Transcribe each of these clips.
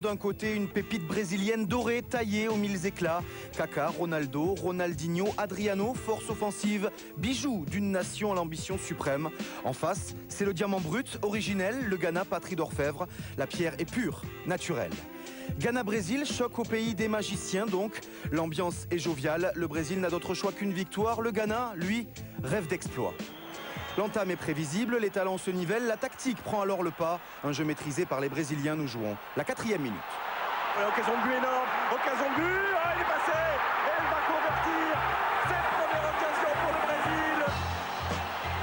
D'un côté, une pépite brésilienne dorée, taillée aux mille éclats. Kaká, Ronaldo, Ronaldinho, Adriano, force offensive, bijou d'une nation à l'ambition suprême. En face, c'est le diamant brut, originel, le Ghana, patrie d'orfèvre. La pierre est pure, naturelle. Ghana-Brésil, choc au pays des magiciens donc. L'ambiance est joviale, le Brésil n'a d'autre choix qu'une victoire. Le Ghana, lui, rêve d'exploit. L'entame est prévisible, les talents se nivellent, la tactique prend alors le pas. Un jeu maîtrisé par les Brésiliens, nous jouons la 4e minute. Occasion de but énorme, occasion de but, il est passé, et il va convertir cette première occasion pour le Brésil.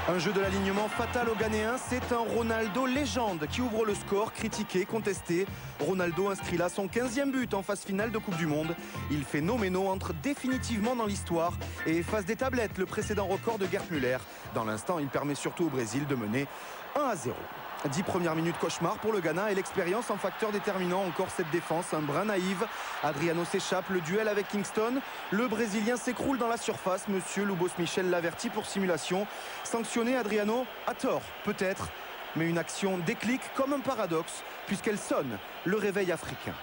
Un jeu de l'alignement fatal aux Ghanéens, c'est un Ronaldo légende qui ouvre le score, critiqué, contesté. Ronaldo inscrit là son 15e but en phase finale de Coupe du Monde. Il fait noméno, entre définitivement dans l'histoire et efface des tablettes le précédent record de Gerd Müller. Dans l'instant, il permet surtout au Brésil de mener 1-0. 10 premières minutes cauchemar pour le Ghana et l'expérience en facteur déterminant. Encore cette défense, un brin naïve. Adriano s'échappe, le duel avec Kingston. Le Brésilien s'écroule dans la surface. Monsieur Lubos Michel l'avertit pour simulation. Sanctionné, Adriano, à tort, peut-être. Mais une action déclic comme un paradoxe, puisqu'elle sonne le réveil africain.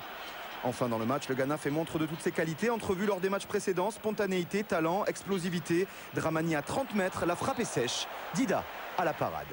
Enfin dans le match, le Ghana fait montre de toutes ses qualités, entrevues lors des matchs précédents, spontanéité, talent, explosivité. Dramani à 30 mètres, la frappe est sèche. Dida à la parade.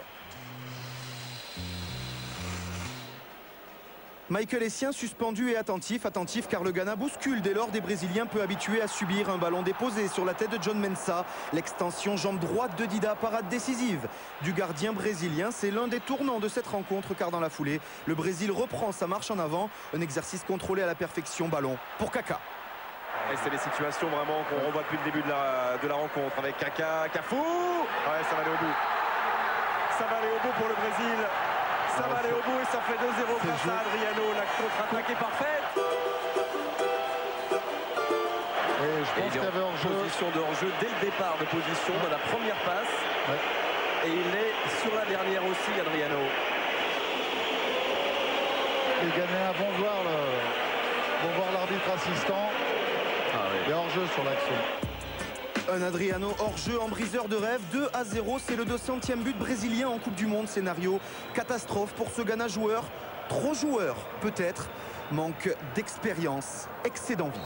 Michael Essien suspendu et attentif car le Ghana bouscule dès lors des Brésiliens peu habitués à subir un ballon déposé sur la tête de John Mensah. L'extension jambe droite de Dida, parade décisive du gardien brésilien. C'est l'un des tournants de cette rencontre car dans la foulée, le Brésil reprend sa marche en avant. Un exercice contrôlé à la perfection, ballon pour Kaká. Et c'est les situations vraiment qu'on revoit depuis le début de la rencontre avec Kaká, Cafu. Ouais, ça va aller au bout. Ça va aller au bout pour le Brésil. Ça va aller au bout et ça fait 2-0 grâce à Adriano. La contre-attaque est parfaite. Et je pense qu'il y avait hors-jeu. Position de hors-jeu dès le départ de position de la première passe. Ouais. Et il est sur la dernière aussi, Adriano. Les Ghanéens vont voir l'arbitre assistant. Il y a hors-jeu sur l'action. Un Adriano hors-jeu en briseur de rêve, 2-0, c'est le 200e but brésilien en Coupe du Monde. Scénario catastrophe pour ce Ghana joueur, trop joueur peut-être, manque d'expérience, excès d'envie.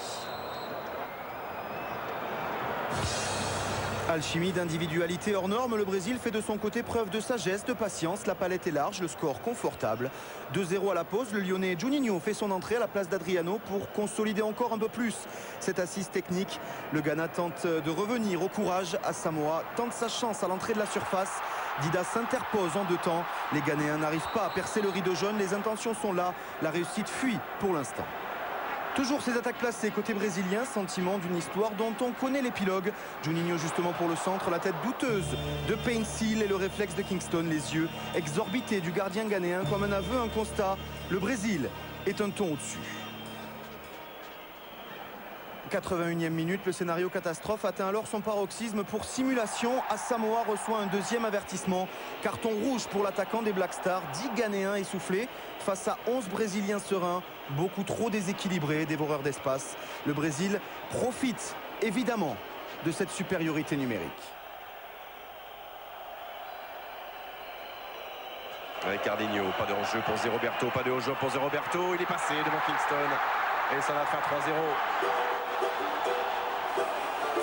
Alchimie d'individualité hors norme, le Brésil fait de son côté preuve de sagesse, de patience. La palette est large, le score confortable. 2-0 à la pause, le Lyonnais Juninho fait son entrée à la place d'Adriano pour consolider encore un peu plus cette assise technique. Le Ghana tente de revenir au courage. Asamoah tente sa chance à l'entrée de la surface. Dida s'interpose en deux temps. Les Ghanéens n'arrivent pas à percer le rideau jaune. Les intentions sont là. La réussite fuit pour l'instant. Toujours ces attaques placées côté brésilien, sentiment d'une histoire dont on connaît l'épilogue. Juninho justement pour le centre, la tête douteuse de Painsil et le réflexe de Kingston, les yeux exorbités du gardien ghanéen comme un aveu, un constat. Le Brésil est un ton au-dessus. 81e minute, le scénario catastrophe atteint alors son paroxysme pour simulation. Asamoah reçoit un deuxième avertissement. Carton rouge pour l'attaquant des Black Stars. 10 Ghanéens essoufflés face à 11 Brésiliens sereins. Beaucoup trop déséquilibrés, dévoreurs d'espace. Le Brésil profite évidemment de cette supériorité numérique. Avec Cardinho, pas de hors-jeu pour Zé Roberto, pas de hors-jeu pour Zé Roberto. Il est passé devant Kingston et ça va faire 3-0.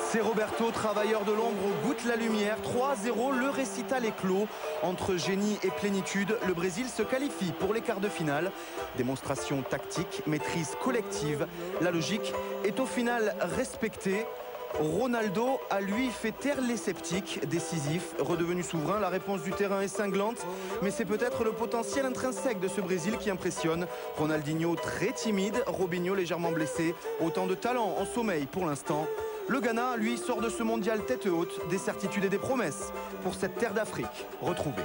C'est Roberto, travailleur de l'ombre, goûte la lumière. 3-0, le récital est clos. Entre génie et plénitude, le Brésil se qualifie pour les quarts de finale. Démonstration tactique, maîtrise collective. La logique est au final respectée. Ronaldo a lui fait taire les sceptiques, décisif, redevenu souverain. La réponse du terrain est cinglante, mais c'est peut-être le potentiel intrinsèque de ce Brésil qui impressionne. Ronaldinho très timide, Robinho légèrement blessé. Autant de talent en sommeil pour l'instant. Le Ghana, lui, sort de ce mondial tête haute, des certitudes et des promesses pour cette terre d'Afrique retrouvée.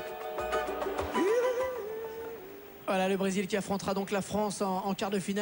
Voilà le Brésil qui affrontera donc la France en quart de finale.